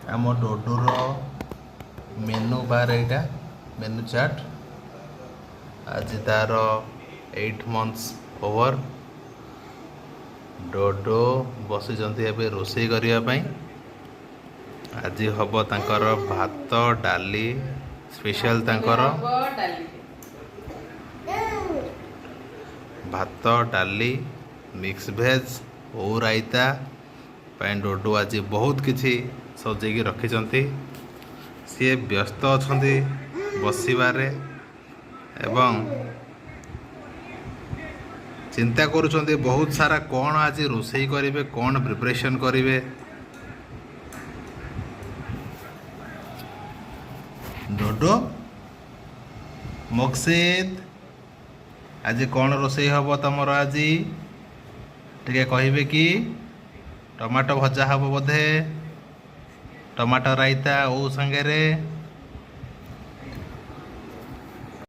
आम डोडोर मेनू बार यहाँ menu chart आज तार 8 months ओवर डोडो बसिचंती ଏବେ ରୋଷେଇ କରିବା ପାଇଁ। ଆଜି ହବ ତାଙ୍କର ଭାତ ଡାଲି ସ୍ପେଶାଲ ତାଙ୍କର ଭାତ ଡାଲି ମିକ୍ସ ଭେଜ ଓ ରାଇତା ପାଇଁ ଡୋଡୋ ଆଜି ବହୁତ କିଛି ସଜେଇକି ରଖିଛନ୍ତି। ସିଏ ବ୍ୟସ୍ତ ଅଛନ୍ତି ବସିବାରେ ଏବଂ ଚିନ୍ତା କରୁଛନ୍ତି ବହୁତ ସାରା କ'ଣ ଆଜି ରୋଷେଇ କରିବେ, କ'ଣ ପ୍ରିପାରେସନ୍ କରିବେ। ଡୋଡୋ ମକସିଦ ଆଜି କ'ଣ ରୋଷେଇ ହବ ତମର? ଆଜି ଟିକେ କହିବେ କି? ଟମାଟୋ ଭଜା ହବ ବୋଧେ, ଟମାଟୋ ରାଇତା ଓ ସାଙ୍ଗରେ